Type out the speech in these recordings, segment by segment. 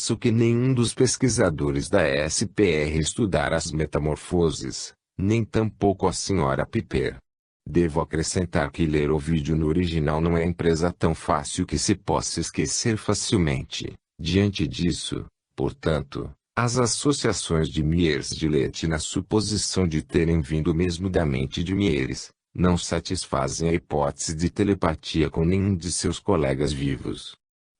confesso que nenhum dos pesquisadores da SPR estudara as metamorfoses, nem tampouco a Sra. Piper. Devo acrescentar que ler o vídeo no original não é empresa tão fácil que se possa esquecer facilmente. Diante disso, portanto, as associações de Miers-Gillette na suposição de terem vindo mesmo da mente de Mieres, não satisfazem a hipótese de telepatia com nenhum de seus colegas vivos.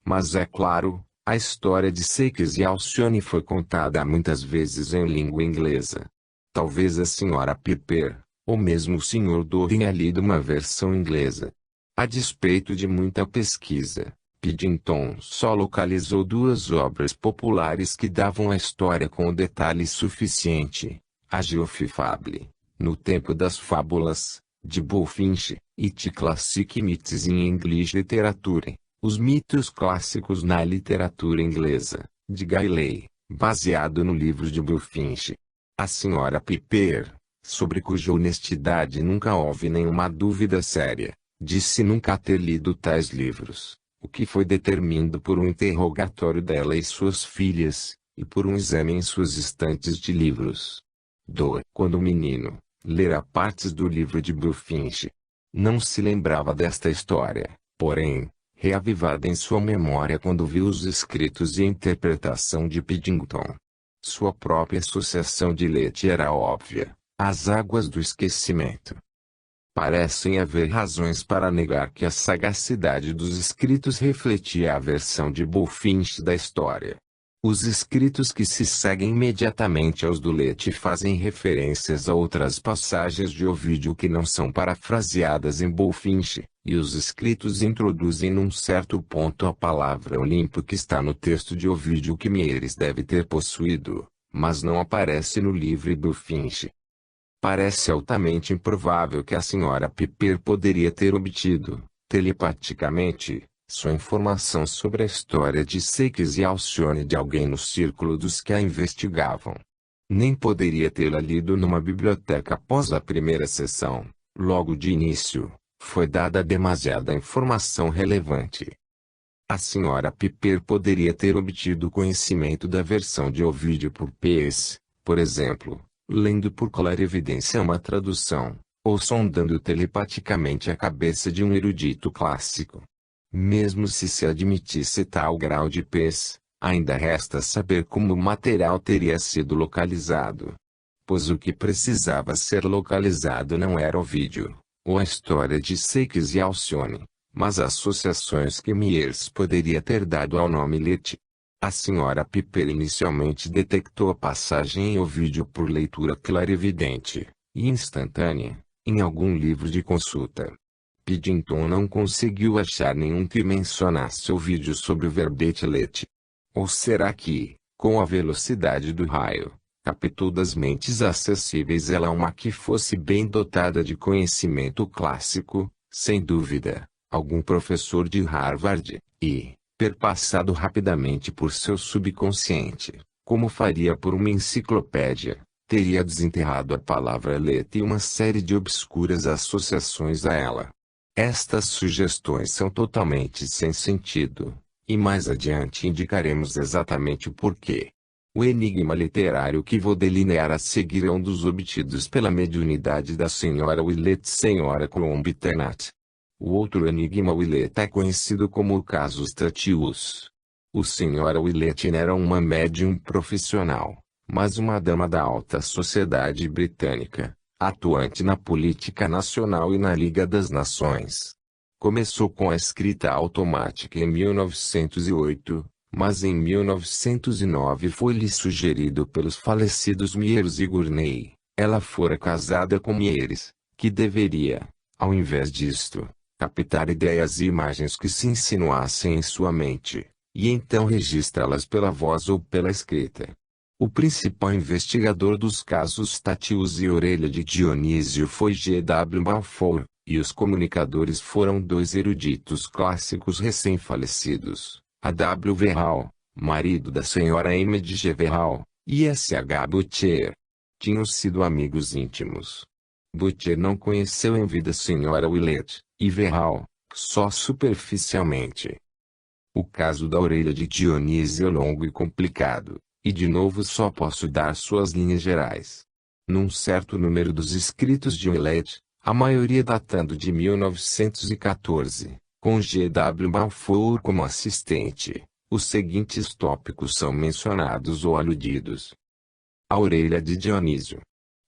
Mas é claro, a história de Sakes e Alcyone foi contada muitas vezes em língua inglesa. Talvez a Sra. Piper, ou mesmo o Sr. Doe tenha lido uma versão inglesa. A despeito de muita pesquisa, Piddington só localizou duas obras populares que davam a história com o detalhe suficiente: a Geoffrey Fable, No Tempo das Fábulas, de Bulfinch, e The Classic Myths in English Literature, Os Mitos Clássicos na Literatura Inglesa, de Gailey, baseado no livro de Bulfinch. A Sra. Piper, sobre cuja honestidade nunca houve nenhuma dúvida séria, disse nunca ter lido tais livros, o que foi determinado por um interrogatório dela e suas filhas, e por um exame em suas estantes de livros. Doe, quando menino, lera partes do livro de Bulfinch. Não se lembrava desta história, porém, reavivada em sua memória quando viu os escritos e a interpretação de Piddington. Sua própria associação de Letty era óbvia: as águas do esquecimento. Parecem haver razões para negar que a sagacidade dos escritos refletia a versão de Bulfinch da história. Os escritos que se seguem imediatamente aos do Letty fazem referências a outras passagens de Ovídio que não são parafraseadas em Bulfinch, e os escritos introduzem num certo ponto a palavra Olimpo que está no texto de Ovídio que Mieres deve ter possuído, mas não aparece no livro de Bulfinch. Parece altamente improvável que a Sra. Piper poderia ter obtido, telepaticamente, sua informação sobre a história de Sakes e Alcyone de alguém no círculo dos que a investigavam. Nem poderia tê-la lido numa biblioteca após a primeira sessão. Logo de início, foi dada demasiada informação relevante. A Sra. Piper poderia ter obtido conhecimento da versão de Ovídio por P.S., por exemplo, lendo por clarividência uma tradução, ou sondando telepaticamente a cabeça de um erudito clássico. Mesmo se admitisse tal grau de P.S., ainda resta saber como o material teria sido localizado. Pois o que precisava ser localizado não era o vídeo, ou a história de Sakes e Alcyone, mas associações que Miers poderia ter dado ao nome Letty. A Sra. Piper inicialmente detectou a passagem em Ovídio por leitura clarividente, e instantânea, em algum livro de consulta. Piddington não conseguiu achar nenhum que mencionasse Ovídio sobre o verbete Letty. Ou será que, com a velocidade do raio, captou das mentes acessíveis ela uma que fosse bem dotada de conhecimento clássico, sem dúvida, algum professor de Harvard, e, perpassado rapidamente por seu subconsciente, como faria por uma enciclopédia, teria desenterrado a palavra Letty e uma série de obscuras associações a ela. Estas sugestões são totalmente sem sentido, e mais adiante indicaremos exatamente o porquê. O enigma literário que vou delinear a seguir é um dos obtidos pela mediunidade da Sra. Willett Sra. Colombiternat. O outro enigma Willett é conhecido como o caso Statius. O Sra. Willett era uma médium profissional, mas uma dama da alta sociedade britânica, atuante na política nacional e na Liga das Nações. Começou com a escrita automática em 1908, mas em 1909 foi-lhe sugerido pelos falecidos Miers e Gurney. Ela fora casada com Mieres, que deveria, ao invés disto, captar ideias e imagens que se insinuassem em sua mente, e então registrá-las pela voz ou pela escrita. O principal investigador dos casos Statius e Orelha de Dionísio foi G. W. Balfour, e os comunicadores foram dois eruditos clássicos recém-falecidos, a W. Verral, marido da Sra. M. de G. Verral, e S. H. Butcher. Tinham sido amigos íntimos. Butcher não conheceu em vida Sra. Willett, e Verral, só superficialmente. O caso da orelha de Dionísio é longo e complicado, e de novo só posso dar suas linhas gerais. Num certo número dos escritos de Willett, a maioria datando de 1914, com G. W. Balfour como assistente, os seguintes tópicos são mencionados ou aludidos. A orelha de Dionísio.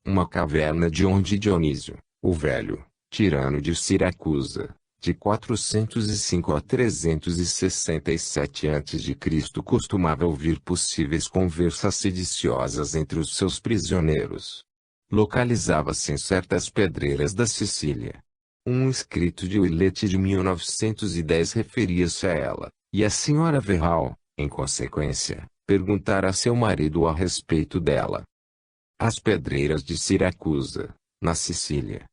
Uma caverna de onde Dionísio, o velho, tirano de Siracusa, de 405 a 367 a.C., costumava ouvir possíveis conversas sediciosas entre os seus prisioneiros. Localizava-se em certas pedreiras da Sicília. Um escrito de Willett de 1910 referia-se a ela, e a senhora Verral, em consequência, perguntara a seu marido a respeito dela. As pedreiras de Siracusa, na Sicília.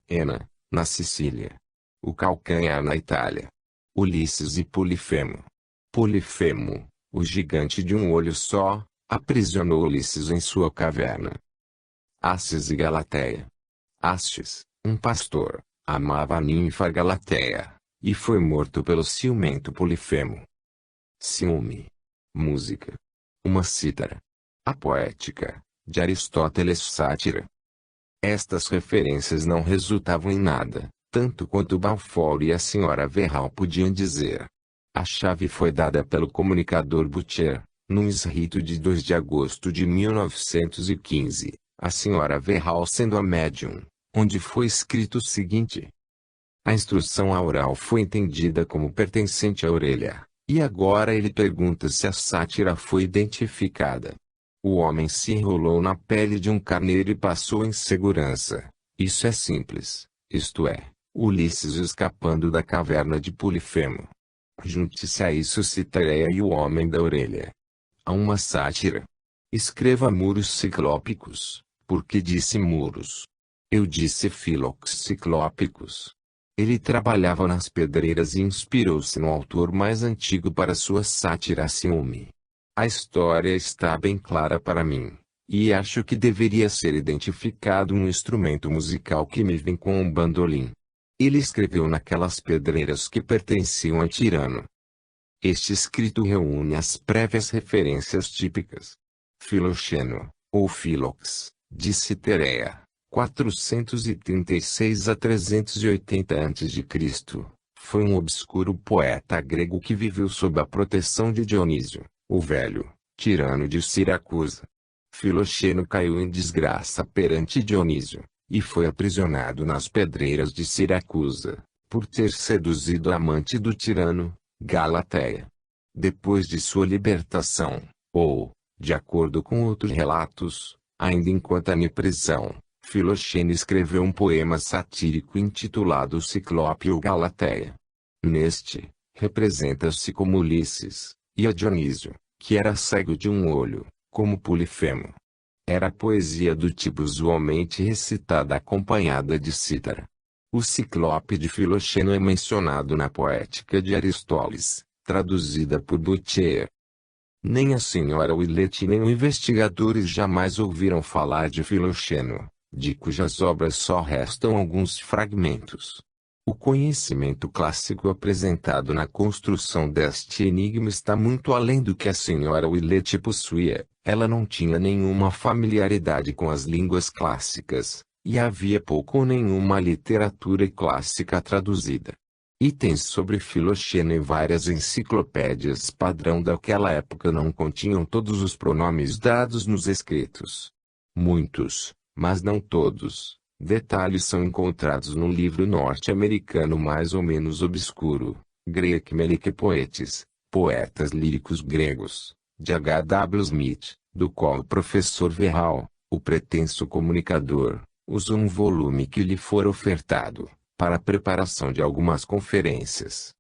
Ena, na Sicília. O calcanhar na Itália. Ulisses e Polifemo. Polifemo, o gigante de um olho só, aprisionou Ulisses em sua caverna. Assis e Galateia. Astis, um pastor, amava a ninfa Galateia, e foi morto pelo ciumento Polifemo. Ciúme. Música. Uma cítara. A poética, de Aristóteles. Sátira. Estas referências não resultavam em nada, tanto quanto Balfour e a senhora Verral podiam dizer. A chave foi dada pelo comunicador Butcher, num escrito de 2 de agosto de 1915, a senhora Verral sendo a médium, onde foi escrito o seguinte. A instrução oral foi entendida como pertencente à orelha, e agora ele pergunta se a sátira foi identificada. O homem se enrolou na pele de um carneiro e passou em segurança. Isso é simples, isto é, Ulisses escapando da caverna de Polifemo. Junte-se a isso Citareia e o homem da orelha. Há uma sátira. Escreva muros ciclópicos, porque disse muros. Eu disse fílox ciclópicos. Ele trabalhava nas pedreiras e inspirou-se no autor mais antigo para sua sátira a ciúme. A história está bem clara para mim, e acho que deveria ser identificado um instrumento musical que me vem com um bandolim. Ele escreveu naquelas pedreiras que pertenciam a Tirano. Este escrito reúne as prévias referências típicas. Filoxeno, ou Fílox, de Citereia, 436 a 380 a.C., foi um obscuro poeta grego que viveu sob a proteção de Dionísio, o velho, tirano de Siracusa. Filoxeno caiu em desgraça perante Dionísio, e foi aprisionado nas pedreiras de Siracusa, por ter seduzido a amante do tirano, Galateia. Depois de sua libertação, ou, de acordo com outros relatos, ainda enquanto em prisão, Filoxeno escreveu um poema satírico intitulado Ciclope ou Galateia. Neste, representa-se como Ulisses, e a Dionísio, que era cego de um olho, como Polifemo. Era poesia do tipo usualmente recitada acompanhada de cítara. O Ciclope de Filoxeno é mencionado na Poética de Aristóteles, traduzida por Butcher. Nem a senhora Willett nem os investigadores jamais ouviram falar de Filoxeno, de cujas obras só restam alguns fragmentos. O conhecimento clássico apresentado na construção deste enigma está muito além do que a senhora Willett possuía. Ela não tinha nenhuma familiaridade com as línguas clássicas, e havia pouco ou nenhuma literatura clássica traduzida. Itens sobre Filoxeno em várias enciclopédias padrão daquela época não continham todos os pronomes dados nos escritos. Muitos, mas não todos, detalhes são encontrados no livro norte-americano mais ou menos obscuro, Greek Melike Poetes, Poetas Líricos Gregos, de H. W. Smith, do qual o professor Verral, o pretenso comunicador, usou um volume que lhe fora ofertado, para a preparação de algumas conferências.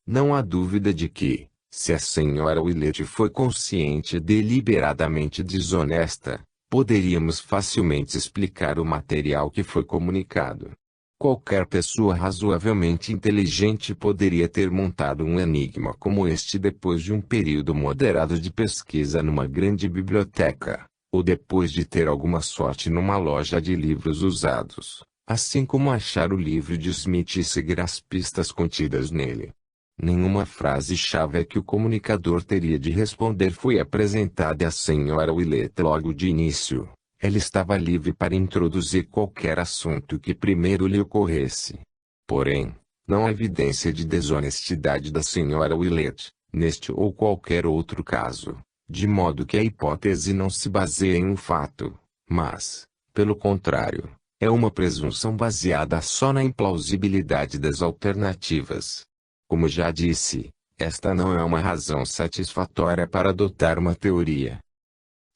Não há dúvida de que, se a senhora Willett foi consciente e deliberadamente desonesta, poderíamos facilmente explicar o material que foi comunicado. Qualquer pessoa razoavelmente inteligente poderia ter montado um enigma como este depois de um período moderado de pesquisa numa grande biblioteca, ou depois de ter alguma sorte numa loja de livros usados, assim como achar o livro de Smith e seguir as pistas contidas nele. Nenhuma frase-chave que o comunicador teria de responder foi apresentada à senhora Willett logo de início. Ela estava livre para introduzir qualquer assunto que primeiro lhe ocorresse. Porém, não há evidência de desonestidade da senhora Willett, neste ou qualquer outro caso, de modo que a hipótese não se baseia em um fato, mas, pelo contrário, é uma presunção baseada só na implausibilidade das alternativas. Como já disse, esta não é uma razão satisfatória para adotar uma teoria.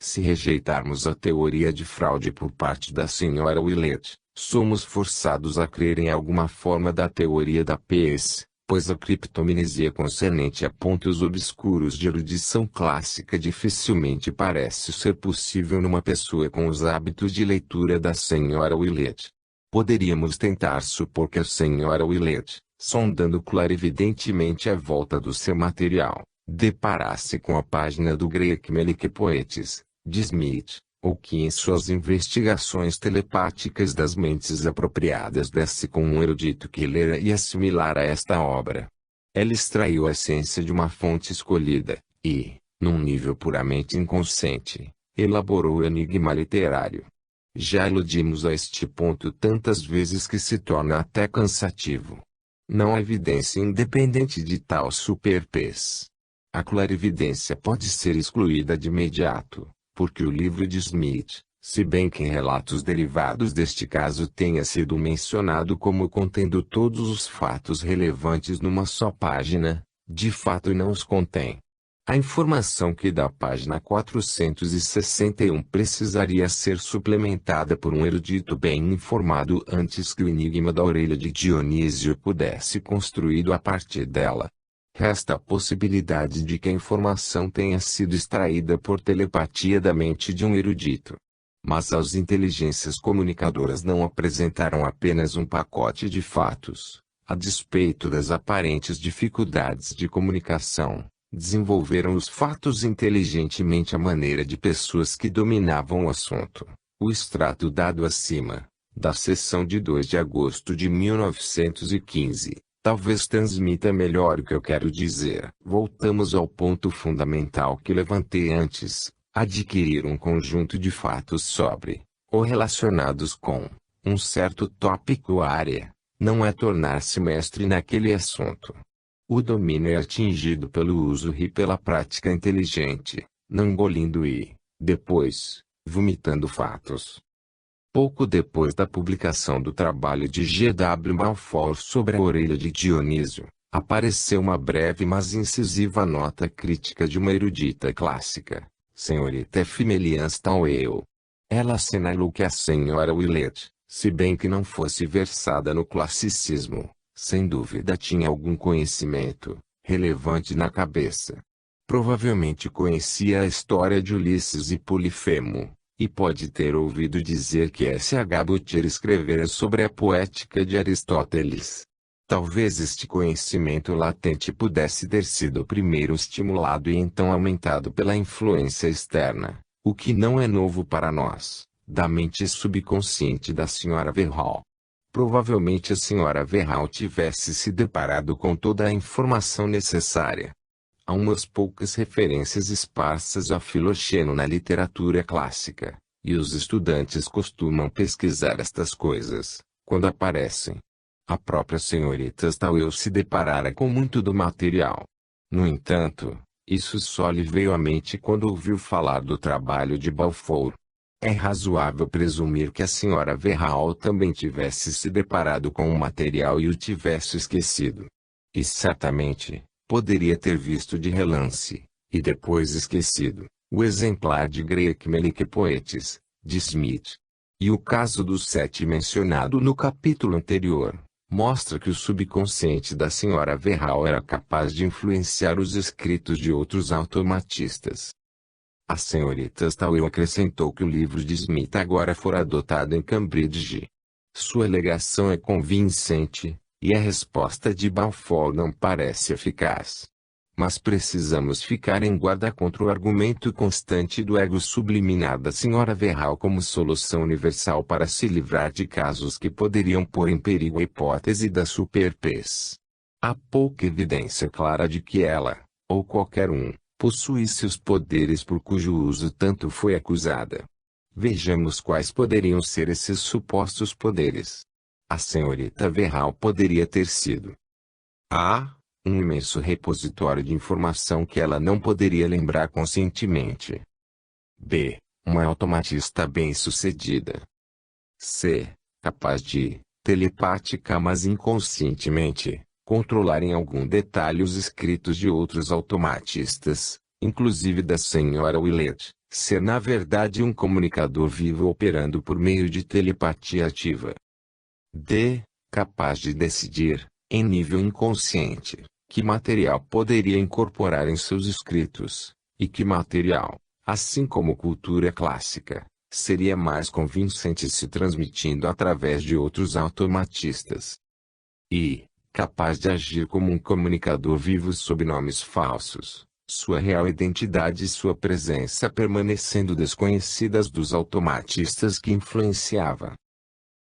Se rejeitarmos a teoria de fraude por parte da senhora Willett, somos forçados a crer em alguma forma da teoria da PS, pois a criptominesia concernente a pontos obscuros de erudição clássica dificilmente parece ser possível numa pessoa com os hábitos de leitura da senhora Willett. Poderíamos tentar supor que a senhora Willett, sondando clarividentemente a volta do seu material, deparasse com a página do Greek Melike Poetis, de Smith, ou que em suas investigações telepáticas das mentes apropriadas desse com um erudito que lera e assimilara esta obra. Ela extraiu a essência de uma fonte escolhida, e, num nível puramente inconsciente, elaborou o enigma literário. Já iludimos a este ponto tantas vezes que se torna até cansativo. Não há evidência independente de tal superpes. A clarividência pode ser excluída de imediato, porque o livro de Smith, se bem que em relatos derivados deste caso tenha sido mencionado como contendo todos os fatos relevantes numa só página, de fato não os contém. A informação que da página 461 precisaria ser suplementada por um erudito bem informado antes que o enigma da orelha de Dionísio pudesse construído a partir dela. Resta a possibilidade de que a informação tenha sido extraída por telepatia da mente de um erudito. Mas as inteligências comunicadoras não apresentaram apenas um pacote de fatos, a despeito das aparentes dificuldades de comunicação. Desenvolveram os fatos inteligentemente à maneira de pessoas que dominavam o assunto. O extrato dado acima, da sessão de 2 de agosto de 1915, talvez transmita melhor o que eu quero dizer. Voltamos ao ponto fundamental que levantei antes: adquirir um conjunto de fatos sobre, ou relacionados com, um certo tópico ou área, não é tornar-se mestre naquele assunto. O domínio é atingido pelo uso e pela prática inteligente, não engolindo e, depois, vomitando fatos. Pouco depois da publicação do trabalho de G. W. Balfour sobre a orelha de Dionísio, apareceu uma breve mas incisiva nota crítica de uma erudita clássica, senhorita F. Melian Stowell. Ela assinalou que a senhora Willett, se bem que não fosse versada no classicismo, sem dúvida tinha algum conhecimento relevante na cabeça. Provavelmente conhecia a história de Ulisses e Polifemo, e pode ter ouvido dizer que S.H. Butcher escrevera sobre a poética de Aristóteles. Talvez este conhecimento latente pudesse ter sido primeiro estimulado e então aumentado pela influência externa, o que não é novo para nós, da mente subconsciente da Sra. Verhall. Provavelmente a Sra. Verhall tivesse se deparado com toda a informação necessária. Há umas poucas referências esparsas a Filoxeno na literatura clássica, e os estudantes costumam pesquisar estas coisas, quando aparecem. A própria senhorita Stowell se deparara com muito do material. No entanto, isso só lhe veio à mente quando ouviu falar do trabalho de Balfour. É razoável presumir que a Sra. Verhall também tivesse se deparado com o material e o tivesse esquecido. E certamente, poderia ter visto de relance, e depois esquecido, o exemplar de Greek Melike Poetis, de Smith. E o caso do 7 mencionado no capítulo anterior, mostra que o subconsciente da Sra. Verhall era capaz de influenciar os escritos de outros automatistas. A senhorita Stowell acrescentou que o livro de Smith agora fora adotado em Cambridge. Sua alegação é convincente, e a resposta de Balfour não parece eficaz. Mas precisamos ficar em guarda contra o argumento constante do ego subliminar da Sra. Verhall como solução universal para se livrar de casos que poderiam pôr em perigo a hipótese da superpes. Há pouca evidência clara de que ela, ou qualquer um, possuísse os poderes por cujo uso tanto foi acusada. Vejamos quais poderiam ser esses supostos poderes. A senhorita Verral poderia ter sido A. Um imenso repositório de informação que ela não poderia lembrar conscientemente. B. Uma automatista bem-sucedida. C. Capaz de, telepática mas inconscientemente, controlar em algum detalhe os escritos de outros automatistas, inclusive da senhora Willett, ser na verdade um comunicador vivo operando por meio de telepatia ativa. D. Capaz de decidir, em nível inconsciente, que material poderia incorporar em seus escritos, e que material, assim como cultura clássica, seria mais convincente se transmitindo através de outros automatistas. E, capaz de agir como um comunicador vivo sob nomes falsos, sua real identidade e sua presença permanecendo desconhecidas dos automatistas que influenciava.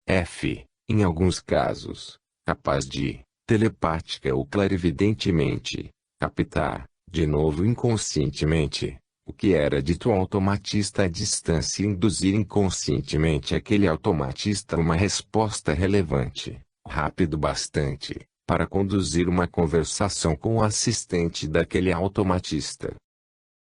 F. Em alguns casos, capaz de, telepática ou clarividentemente, captar, de novo inconscientemente, o que era dito ao automatista à distância e induzir inconscientemente aquele automatista a uma resposta relevante, rápido bastante, para conduzir uma conversação com o assistente daquele automatista.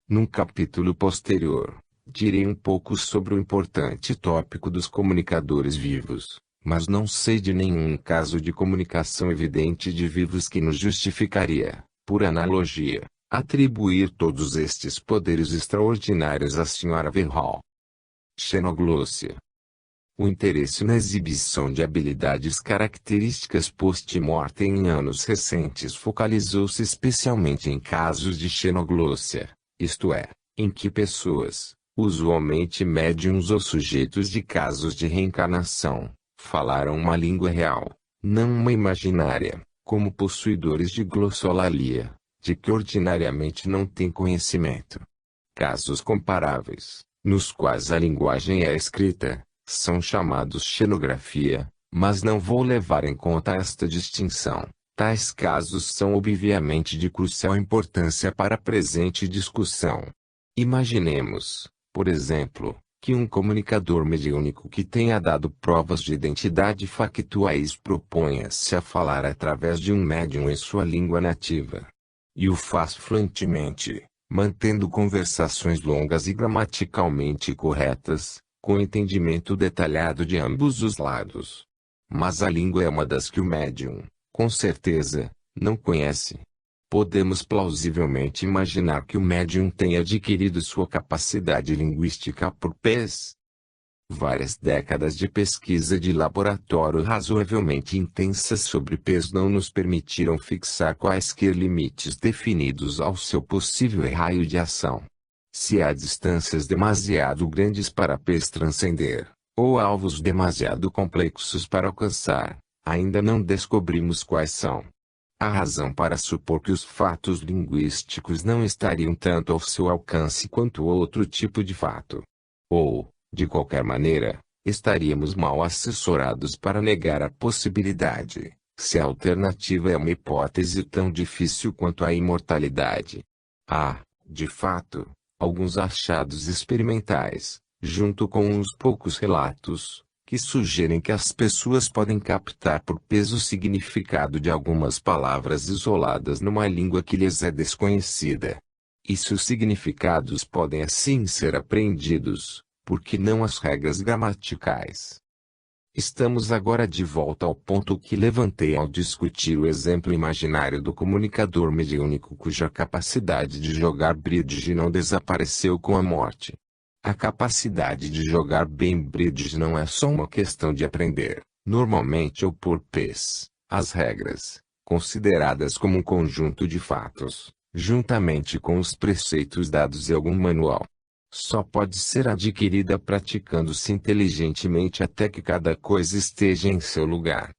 Num capítulo posterior, direi um pouco sobre o importante tópico dos comunicadores vivos, mas não sei de nenhum caso de comunicação evidente de vivos que nos justificaria, por analogia, atribuir todos estes poderes extraordinários à Sra. Verhall. Xenoglossia. O interesse na exibição de habilidades características post-mortem em anos recentes focalizou-se especialmente em casos de xenoglossia, isto é, em que pessoas, usualmente médiums ou sujeitos de casos de reencarnação, falaram uma língua real, não uma imaginária, como possuidores de glossolalia, de que ordinariamente não têm conhecimento. Casos comparáveis, nos quais a linguagem é escrita, são chamados xenografia, mas não vou levar em conta esta distinção. Tais casos são obviamente de crucial importância para a presente discussão. Imaginemos, por exemplo, que um comunicador mediúnico que tenha dado provas de identidade factuais proponha-se a falar através de um médium em sua língua nativa. E o faz fluentemente, mantendo conversações longas e gramaticalmente corretas, com entendimento detalhado de ambos os lados. Mas a língua é uma das que o médium, com certeza, não conhece. Podemos plausivelmente imaginar que o médium tenha adquirido sua capacidade linguística por várias décadas de pesquisa de laboratório razoavelmente intensas sobre pés não nos permitiram fixar quaisquer limites definidos ao seu possível raio de ação. Se há distâncias demasiado grandes para pés transcender, ou alvos demasiado complexos para alcançar, ainda não descobrimos quais são. Há razão para supor que os fatos linguísticos não estariam tanto ao seu alcance quanto outro tipo de fato. Ou, de qualquer maneira, estaríamos mal assessorados para negar a possibilidade, se a alternativa é uma hipótese tão difícil quanto a imortalidade. Há, de fato, alguns achados experimentais, junto com uns poucos relatos, que sugerem que as pessoas podem captar por peso o significado de algumas palavras isoladas numa língua que lhes é desconhecida. E seus significados podem assim ser apreendidos, porque não as regras gramaticais. Estamos agora de volta ao ponto que levantei ao discutir o exemplo imaginário do comunicador mediúnico cuja capacidade de jogar bridge não desapareceu com a morte. A capacidade de jogar bem bridge não é só uma questão de aprender, normalmente ou por pés, as regras, consideradas como um conjunto de fatos, juntamente com os preceitos dados em algum manual. Só pode ser adquirida praticando-se inteligentemente até que cada coisa esteja em seu lugar.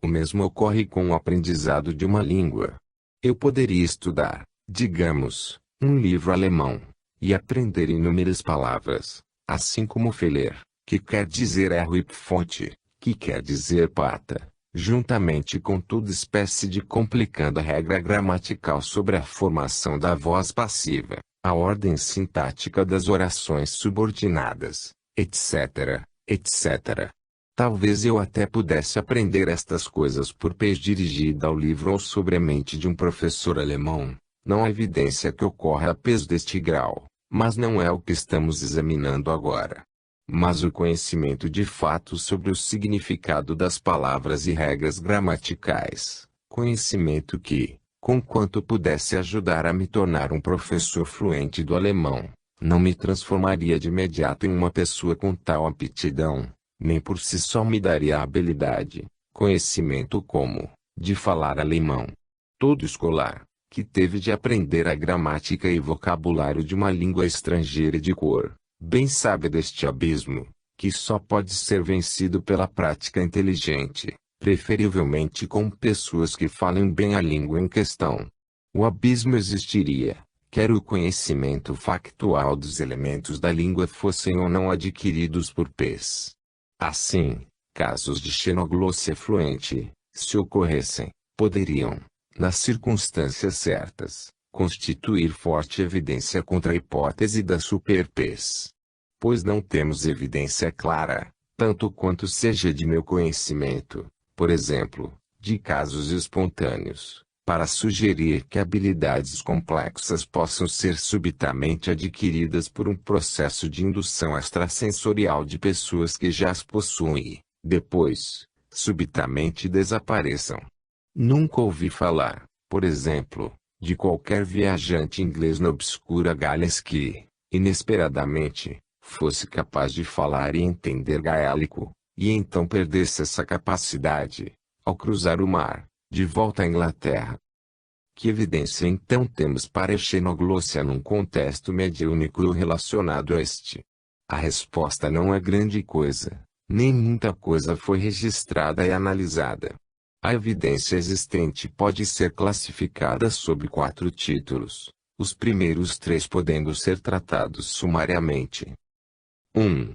O mesmo ocorre com o aprendizado de uma língua. Eu poderia estudar, digamos, um livro alemão, e aprender inúmeras palavras, assim como feler, que quer dizer erro e pfonte, que quer dizer pata, juntamente com toda espécie de complicando a regra gramatical sobre a formação da voz passiva, a ordem sintática das orações subordinadas, etc., etc. Talvez eu até pudesse aprender estas coisas por pés dirigida ao livro ou sobre a mente de um professor alemão. Não há evidência que ocorra a pés deste grau, mas não é o que estamos examinando agora. Mas o conhecimento de fato sobre o significado das palavras e regras gramaticais, conhecimento que, conquanto pudesse ajudar a me tornar um professor fluente do alemão, não me transformaria de imediato em uma pessoa com tal aptidão, nem por si só me daria a habilidade, conhecimento como, de falar alemão. Todo escolar, que teve de aprender a gramática e vocabulário de uma língua estrangeira de cor, bem sabe deste abismo, que só pode ser vencido pela prática inteligente, preferivelmente com pessoas que falem bem a língua em questão. O abismo existiria, quer o conhecimento factual dos elementos da língua fossem ou não adquiridos por pés. Assim, casos de xenoglossia fluente, se ocorressem, poderiam, nas circunstâncias certas, constituir forte evidência contra a hipótese da superpes. Pois não temos evidência clara, tanto quanto seja de meu conhecimento, por exemplo, de casos espontâneos, para sugerir que habilidades complexas possam ser subitamente adquiridas por um processo de indução extrasensorial de pessoas que já as possuem e, depois, subitamente desapareçam. Nunca ouvi falar, por exemplo, de qualquer viajante inglês na obscura Gales que, inesperadamente, fosse capaz de falar e entender gaélico, e então perdesse essa capacidade, ao cruzar o mar, de volta à Inglaterra. Que evidência então temos para a xenoglossia num contexto mediúnico relacionado a este? A resposta não é grande coisa, nem muita coisa foi registrada e analisada. A evidência existente pode ser classificada sob 4 títulos, os primeiros 3 podendo ser tratados sumariamente. 1.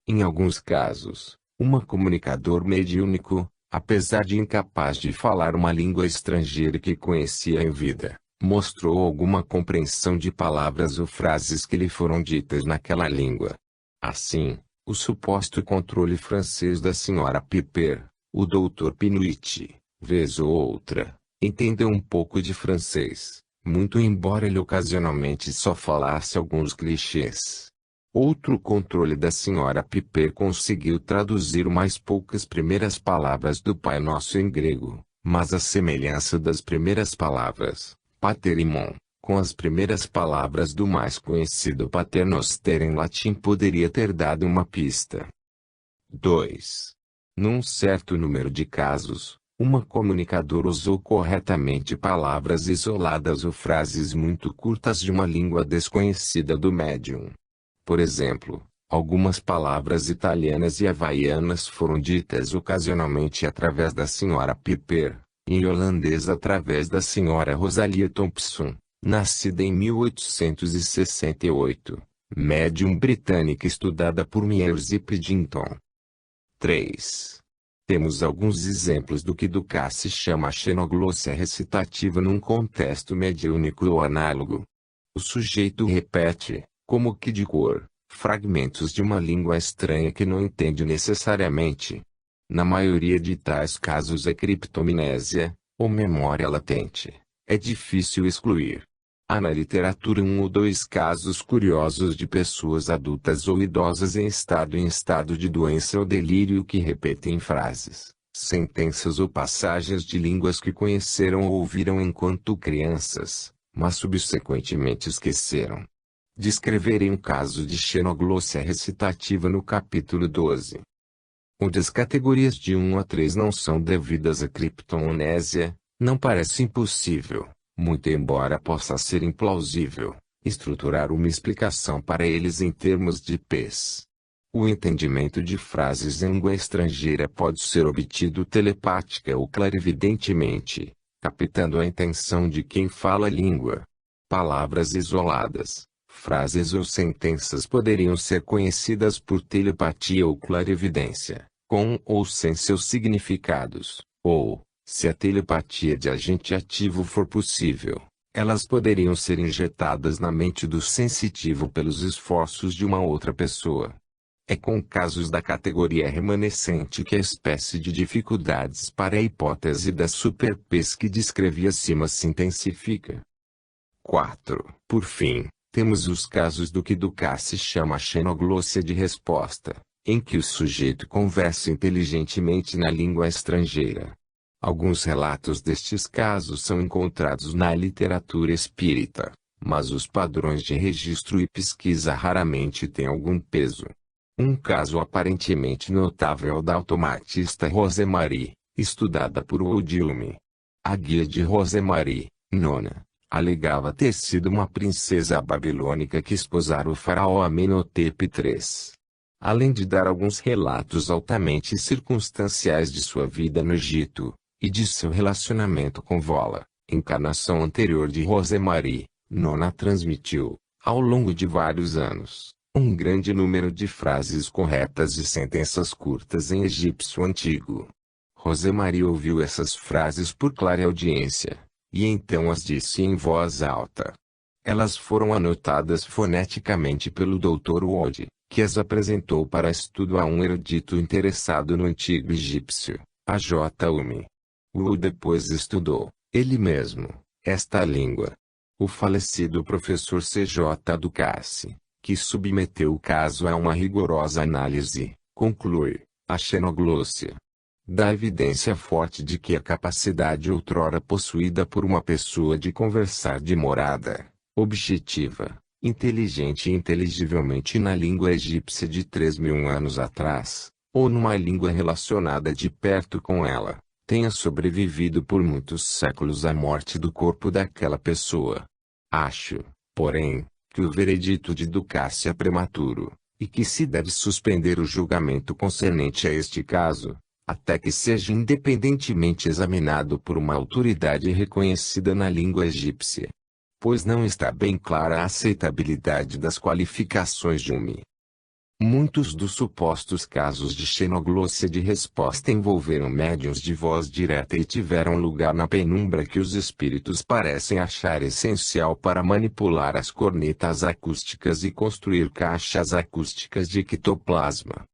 Em alguns casos, comunicador mediúnico, apesar de incapaz de falar uma língua estrangeira que conhecia em vida, mostrou alguma compreensão de palavras ou frases que lhe foram ditas naquela língua. Assim, o suposto controle francês da senhora Piper, o Dr. Pinuit, vez ou outra, entendeu um pouco de francês, muito embora ele ocasionalmente só falasse alguns clichês. Outro controle da senhora Piper conseguiu traduzir umas poucas primeiras palavras do Pai Nosso em grego, mas a semelhança das primeiras palavras, pater imon, com as primeiras palavras do mais conhecido Pater Noster em latim poderia ter dado uma pista. 2. Num certo número de casos, comunicador usou corretamente palavras isoladas ou frases muito curtas de uma língua desconhecida do médium. Por exemplo, algumas palavras italianas e havaianas foram ditas ocasionalmente através da senhora Piper, e em holandês através da senhora Rosalia Thompson, nascida em 1868, médium britânica estudada por Myers e Piddington. 3. Temos alguns exemplos do que Dukas se chama a xenoglossia recitativa num contexto mediúnico ou análogo. O sujeito repete, como que de cor, fragmentos de uma língua estranha que não entende necessariamente. Na maioria de tais casos é criptomnésia, ou memória latente. É difícil excluir. Há na literatura 1 ou 2 casos curiosos de pessoas adultas ou idosas em estado de doença ou delírio que repetem frases, sentenças ou passagens de línguas que conheceram ou ouviram enquanto crianças, mas subsequentemente esqueceram. Descreverei um caso de xenoglossia recitativa no capítulo 12. Onde as categorias de 1 a 3 não são devidas à criptomnésia, não parece impossível, muito embora possa ser implausível, estruturar uma explicação para eles em termos de P's. O entendimento de frases em língua estrangeira pode ser obtido telepática ou clarividentemente, captando a intenção de quem fala a língua. Palavras isoladas, frases ou sentenças poderiam ser conhecidas por telepatia ou clarividência, com ou sem seus significados, ou, se a telepatia de agente ativo for possível, elas poderiam ser injetadas na mente do sensitivo pelos esforços de uma outra pessoa. É com casos da categoria remanescente que a espécie de dificuldades para a hipótese da superpes que descrevi acima se intensifica. 4. Por fim, temos os casos do que Ducasse chama a xenoglossia de resposta, em que o sujeito conversa inteligentemente na língua estrangeira. Alguns relatos destes casos são encontrados na literatura espírita, mas os padrões de registro e pesquisa raramente têm algum peso. Um caso aparentemente notável é o da automatista Rosemarie, estudada por Odilme. A guia de Rosemarie, Nona, alegava ter sido uma princesa babilônica que esposara o faraó Amenhotep III. Além de dar alguns relatos altamente circunstanciais de sua vida no Egito, e de seu relacionamento com Vola, encarnação anterior de Rosemarie, Nona transmitiu, ao longo de vários anos, um grande número de frases corretas e sentenças curtas em egípcio antigo. Rosemarie ouviu essas frases por clareaudiência, e então as disse em voz alta. Elas foram anotadas foneticamente pelo Dr. Wood, que as apresentou para estudo a um erudito interessado no antigo egípcio, a J. Umi. Wood depois estudou, ele mesmo, esta língua. O falecido professor C.J. Ducasse, que submeteu o caso a uma rigorosa análise, conclui, a xenoglossia dá evidência forte de que a capacidade outrora possuída por uma pessoa de conversar de morada, objetiva, inteligente e inteligivelmente na língua egípcia de 3.000 anos atrás, ou numa língua relacionada de perto com ela, tenha sobrevivido por muitos séculos à morte do corpo daquela pessoa. Acho, porém, que o veredito de Ducasse é prematuro, e que se deve suspender o julgamento concernente a este caso, até que seja independentemente examinado por uma autoridade reconhecida na língua egípcia. Pois não está bem clara a aceitabilidade das qualificações de Umi. Muitos dos supostos casos de xenoglossia de resposta envolveram médiuns de voz direta e tiveram lugar na penumbra que os espíritos parecem achar essencial para manipular as cornetas acústicas e construir caixas acústicas de ectoplasma.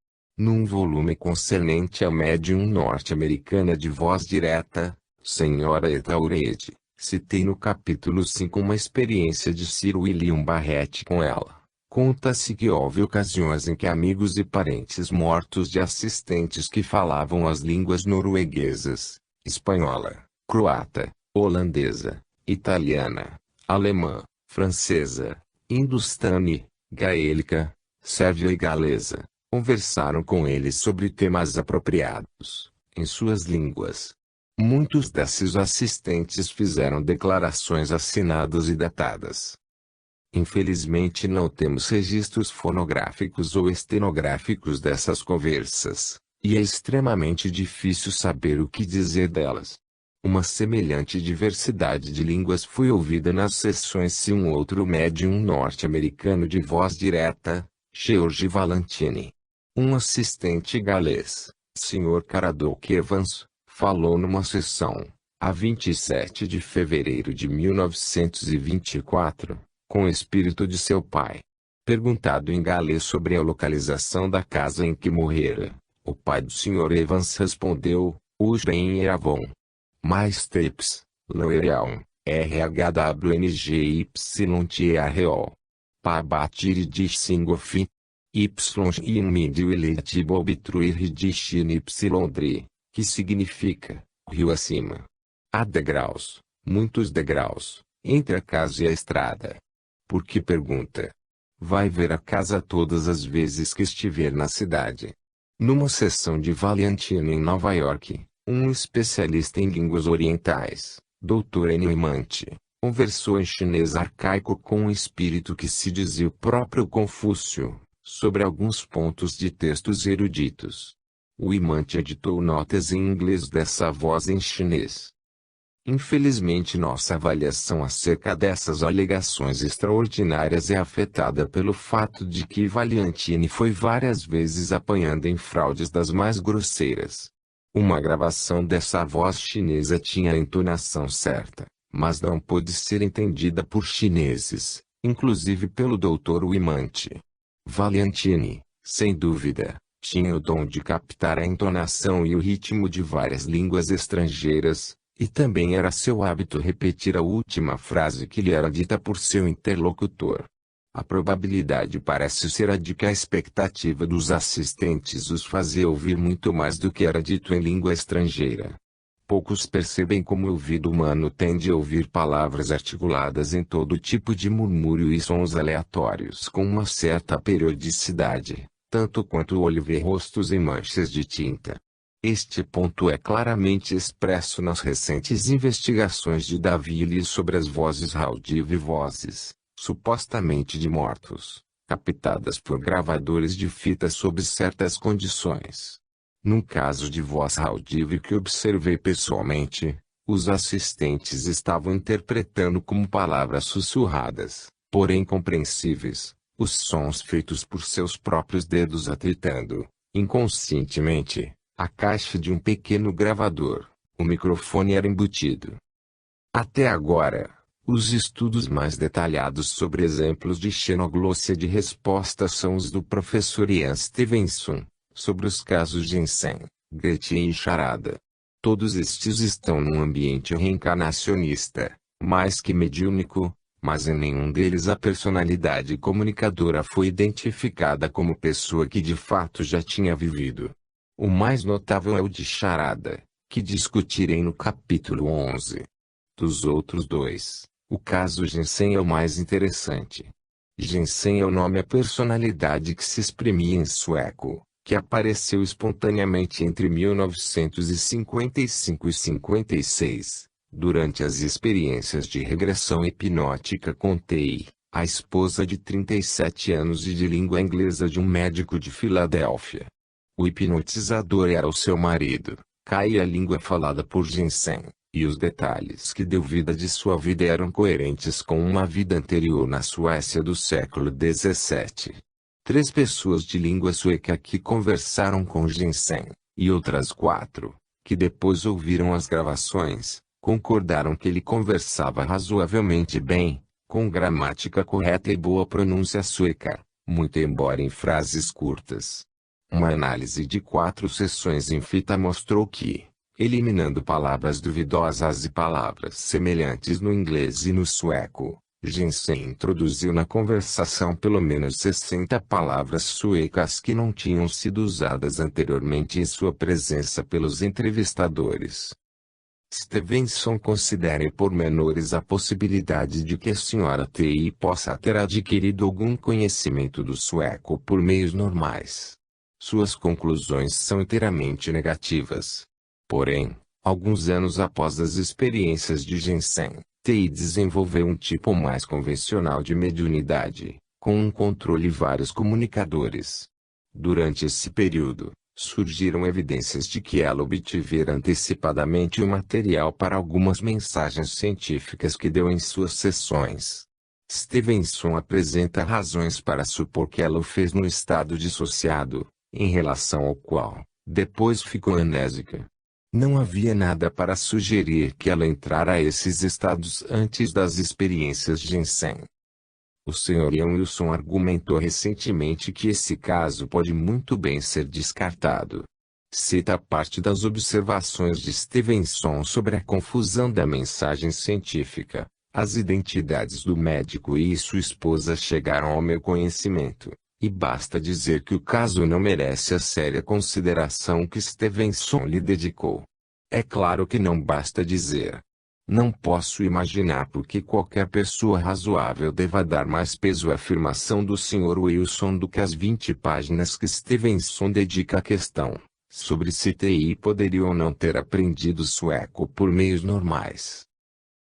Num volume concernente à médium norte-americana de voz direta, Sra. Eta Urede, citei no capítulo 5 uma experiência de Sir William Barrett com ela. Conta-se que houve ocasiões em que amigos e parentes mortos de assistentes que falavam as línguas norueguesas, espanhola, croata, holandesa, italiana, alemã, francesa, hindustani, gaélica, sérvia e galesa, conversaram com eles sobre temas apropriados, em suas línguas. Muitos desses assistentes fizeram declarações assinadas e datadas. Infelizmente não temos registros fonográficos ou estenográficos dessas conversas, e é extremamente difícil saber o que dizer delas. Uma semelhante diversidade de línguas foi ouvida nas sessões se um outro médium norte-americano de voz direta, George Valentini, um assistente galês, Sr. Caradoc Evans, falou numa sessão, a 27 de fevereiro de 1924, com o espírito de seu pai. Perguntado em galês sobre a localização da casa em que morrera, o pai do Sr. Evans respondeu, Ujben e Avon. Mais tapes, Loereal, RHWNGYTRO. Pabatiri de Singofi. Y in medio eletibo obtruir de China Y, que significa, rio acima. Há degraus, muitos degraus, entre a casa e a estrada. Por que pergunta? Vai ver a casa todas as vezes que estiver na cidade. Numa sessão de Valentino em Nova York, um especialista em línguas orientais, Dr. Enimante, conversou em chinês arcaico com um espírito que se dizia o próprio Confúcio, sobre alguns pontos de textos eruditos. O imante editou notas em inglês dessa voz em chinês. Infelizmente nossa avaliação acerca dessas alegações extraordinárias é afetada pelo fato de que Valiantini foi várias vezes apanhando em fraudes das mais grosseiras. Uma gravação dessa voz chinesa tinha a entonação certa, mas não pôde ser entendida por chineses, inclusive pelo Dr. Wimante. Valiantini, sem dúvida, tinha o dom de captar a entonação e o ritmo de várias línguas estrangeiras, e também era seu hábito repetir a última frase que lhe era dita por seu interlocutor. A probabilidade parece ser a de que a expectativa dos assistentes os fazia ouvir muito mais do que era dito em língua estrangeira. Poucos percebem como o ouvido humano tende a ouvir palavras articuladas em todo tipo de murmúrio e sons aleatórios com uma certa periodicidade, tanto quanto o olho vê rostos em manchas de tinta. Este ponto é claramente expresso nas recentes investigações de Davili sobre as vozes Haldive, vozes, supostamente de mortos, captadas por gravadores de fita sob certas condições. Num caso de voz Haldive que observei pessoalmente, os assistentes estavam interpretando como palavras sussurradas, porém compreensíveis, os sons feitos por seus próprios dedos atritando, inconscientemente, a caixa de um pequeno gravador. O microfone era embutido. Até agora, os estudos mais detalhados sobre exemplos de xenoglossia de resposta são os do professor Ian Stevenson, sobre os casos Ginseng, Gretchen e Charada. Todos estes estão num ambiente reencarnacionista, mais que mediúnico, mas em nenhum deles a personalidade comunicadora foi identificada como pessoa que de fato já tinha vivido. O mais notável é o de Charada, que discutirei no capítulo 11. Dos outros dois, o caso Ginseng é o mais interessante. Ginseng é o nome à personalidade que se exprimia em sueco, que apareceu espontaneamente entre 1955 e 56, durante as experiências de regressão hipnótica com Tei, a esposa de 37 anos e de língua inglesa de um médico de Filadélfia. O hipnotizador era o seu marido, Kai, e a língua falada por Ginseng, e os detalhes que deu vida de sua vida eram coerentes com uma vida anterior na Suécia do século XVII. 3 pessoas de língua sueca que conversaram com Ginseng, e outras 4, que depois ouviram as gravações, concordaram que ele conversava razoavelmente bem, com gramática correta e boa pronúncia sueca, muito embora em frases curtas. Uma análise de 4 sessões em fita mostrou que, eliminando palavras duvidosas e palavras semelhantes no inglês e no sueco, Ginseng introduziu na conversação pelo menos 60 palavras suecas que não tinham sido usadas anteriormente em sua presença pelos entrevistadores. Stevenson considera em pormenores a possibilidade de que a Sra. T.I. possa ter adquirido algum conhecimento do sueco por meios normais. Suas conclusões são inteiramente negativas. Porém, alguns anos após as experiências de Ginseng, T.I. desenvolveu um tipo mais convencional de mediunidade, com um controle e vários comunicadores. Durante esse período, surgiram evidências de que ela obtivera antecipadamente o material para algumas mensagens científicas que deu em suas sessões. Stevenson apresenta razões para supor que ela o fez no estado dissociado, em relação ao qual, depois ficou amnésica. Não havia nada para sugerir que ela entrara a esses estados antes das experiências de Ginseng. O Sr. Ian Wilson argumentou recentemente que esse caso pode muito bem ser descartado. Cita parte das observações de Stevenson sobre a confusão da mensagem científica. As identidades do médico e sua esposa chegaram ao meu conhecimento, e basta dizer que o caso não merece a séria consideração que Stevenson lhe dedicou. É claro que não basta dizer. Não posso imaginar por que qualquer pessoa razoável deva dar mais peso à afirmação do Sr. Wilson do que as 20 páginas que Stevenson dedica à questão, sobre se T.I. poderia ou não ter aprendido sueco por meios normais.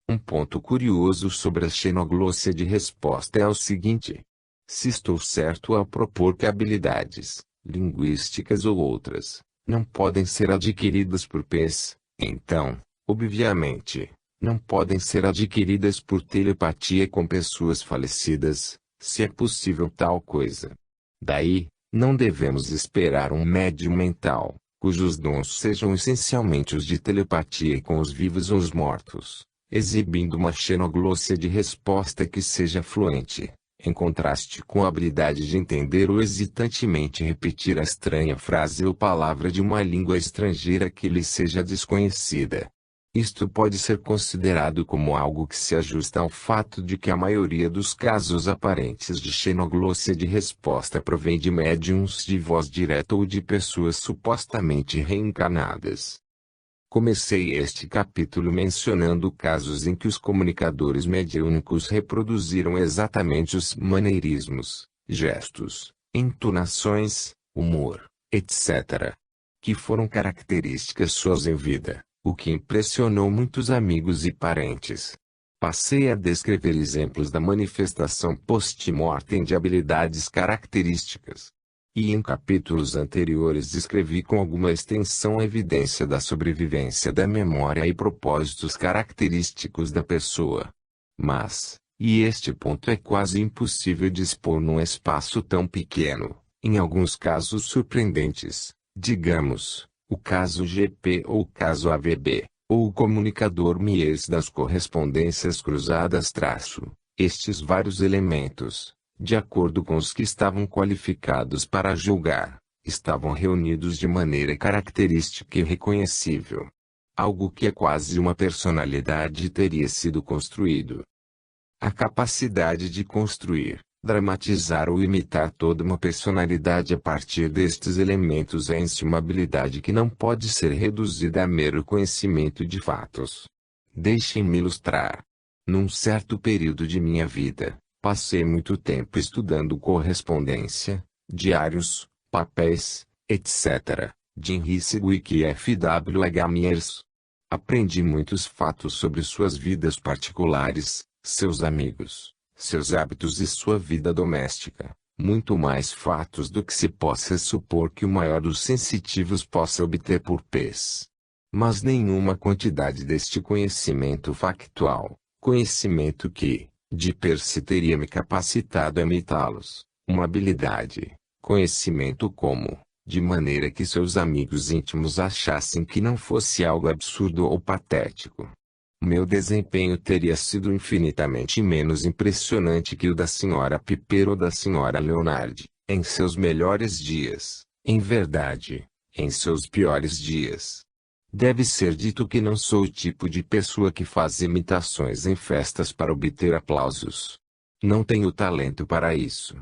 Um ponto curioso sobre a xenoglossia de resposta é o seguinte. Se estou certo ao propor que habilidades, linguísticas ou outras, não podem ser adquiridas por PES, então, obviamente, não podem ser adquiridas por telepatia com pessoas falecidas, se é possível tal coisa. Daí, não devemos esperar um médium mental, cujos dons sejam essencialmente os de telepatia com os vivos ou os mortos, exibindo uma xenoglossia de resposta que seja fluente, em contraste com a habilidade de entender ou hesitantemente repetir a estranha frase ou palavra de uma língua estrangeira que lhe seja desconhecida. Isto pode ser considerado como algo que se ajusta ao fato de que a maioria dos casos aparentes de xenoglossia de resposta provém de médiums de voz direta ou de pessoas supostamente reencarnadas. Comecei este capítulo mencionando casos em que os comunicadores mediúnicos reproduziram exatamente os maneirismos, gestos, entonações, humor, etc., que foram características suas em vida, o que impressionou muitos amigos e parentes. Passei a descrever exemplos da manifestação post-mortem de habilidades características. E em capítulos anteriores descrevi com alguma extensão a evidência da sobrevivência da memória e propósitos característicos da pessoa. Mas, e este ponto é quase impossível de expor num espaço tão pequeno, em alguns casos surpreendentes, digamos, o caso GP ou o caso AVB, ou o comunicador Mies das correspondências cruzadas estes vários elementos, de acordo com os que estavam qualificados para julgar, estavam reunidos de maneira característica e reconhecível. Algo que é quase uma personalidade teria sido construído. A capacidade de construir, dramatizar ou imitar toda uma personalidade a partir destes elementos é em si uma habilidade que não pode ser reduzida a mero conhecimento de fatos. Deixem-me ilustrar. Num certo período de minha vida, passei muito tempo estudando correspondência, diários, papéis, etc., de Henry Wick e F.W.H. Mears. Aprendi muitos fatos sobre suas vidas particulares, seus amigos, seus hábitos e sua vida doméstica, muito mais fatos do que se possa supor que o maior dos sensitivos possa obter por vez. Mas nenhuma quantidade deste conhecimento factual, conhecimento que, de per se teria me capacitado a imitá-los, uma habilidade, conhecimento como, de maneira que seus amigos íntimos achassem que não fosse algo absurdo ou patético. Meu desempenho teria sido infinitamente menos impressionante que o da Sra. Piper ou da Sra. Leonard, em seus melhores dias, em verdade, em seus piores dias. Deve ser dito que não sou o tipo de pessoa que faz imitações em festas para obter aplausos. Não tenho talento para isso.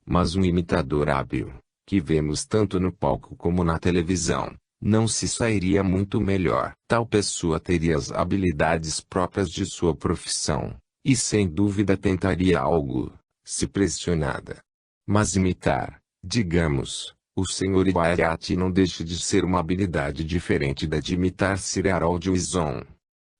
Mas um imitador hábil, que vemos tanto no palco como na televisão, não se sairia muito melhor. Tal pessoa teria as habilidades próprias de sua profissão, e sem dúvida tentaria algo, se pressionada. Mas imitar, digamos, o Sr. Ibaraki não deixa de ser uma habilidade diferente da de imitar Sir Harold Wilson.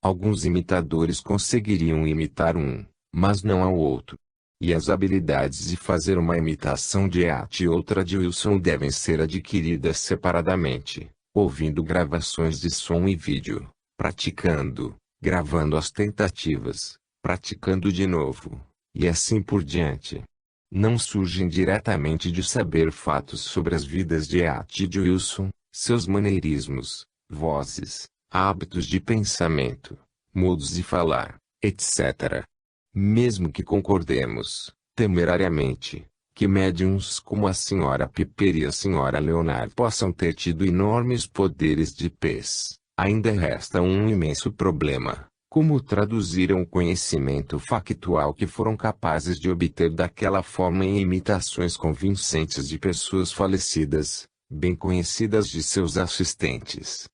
Alguns imitadores conseguiriam imitar um, mas não ao outro. E as habilidades de fazer uma imitação de Eat e outra de Wilson devem ser adquiridas separadamente, ouvindo gravações de som e vídeo, praticando, gravando as tentativas, praticando de novo, e assim por diante. Não surgem diretamente de saber fatos sobre as vidas de Eat e de Wilson, seus maneirismos, vozes, hábitos de pensamento, modos de falar, etc. Mesmo que concordemos, temerariamente, que médiums como a Sra. Piper e a Sra. Leonard possam ter tido enormes poderes de pez, ainda resta um imenso problema. Como traduziram o conhecimento factual que foram capazes de obter daquela forma em imitações convincentes de pessoas falecidas, bem conhecidas de seus assistentes?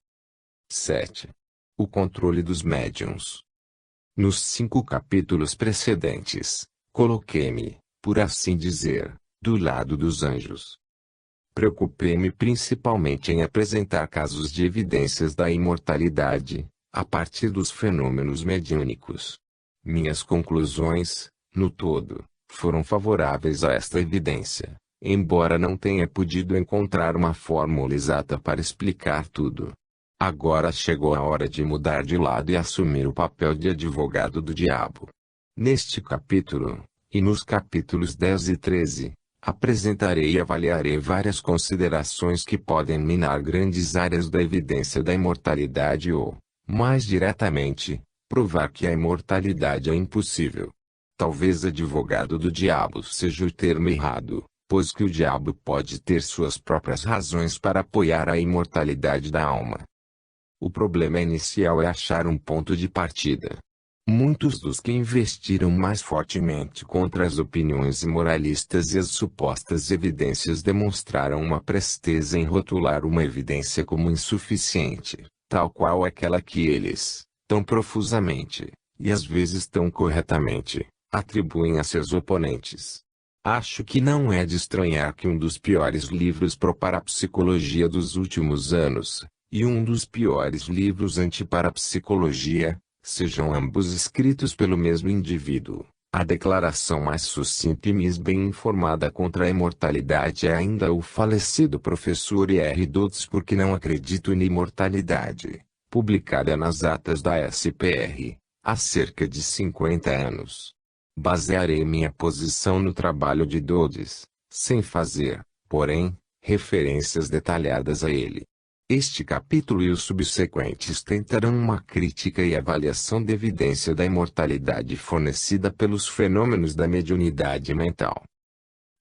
7. O controle dos médiuns. Nos 5 capítulos precedentes, coloquei-me, por assim dizer, do lado dos anjos. Preocupei-me principalmente em apresentar casos de evidências da imortalidade, a partir dos fenômenos mediúnicos. Minhas conclusões, no todo, foram favoráveis a esta evidência, embora não tenha podido encontrar uma fórmula exata para explicar tudo. Agora chegou a hora de mudar de lado e assumir o papel de advogado do diabo. Neste capítulo, e nos capítulos 10 e 13, apresentarei e avaliarei várias considerações que podem minar grandes áreas da evidência da imortalidade ou, mais diretamente, provar que a imortalidade é impossível. Talvez advogado do diabo seja o termo errado, pois que o diabo pode ter suas próprias razões para apoiar a imortalidade da alma. O problema inicial é achar um ponto de partida. Muitos dos que investiram mais fortemente contra as opiniões imoralistas e as supostas evidências demonstraram uma presteza em rotular uma evidência como insuficiente, tal qual aquela que eles, tão profusamente, e às vezes tão corretamente, atribuem a seus oponentes. Acho que não é de estranhar que um dos piores livros pro parapsicologia dos últimos anos, e um dos piores livros anti-parapsicologia, sejam ambos escritos pelo mesmo indivíduo. A declaração mais sucinta e mais bem informada contra a imortalidade é ainda o falecido professor R. Dodds Porque Não Acredito em Imortalidade, publicada nas atas da SPR, há cerca de 50 anos. Basearei minha posição no trabalho de Dodds, sem fazer, porém, referências detalhadas a ele. Este capítulo e os subsequentes tentarão uma crítica e avaliação da evidência da imortalidade fornecida pelos fenômenos da mediunidade mental.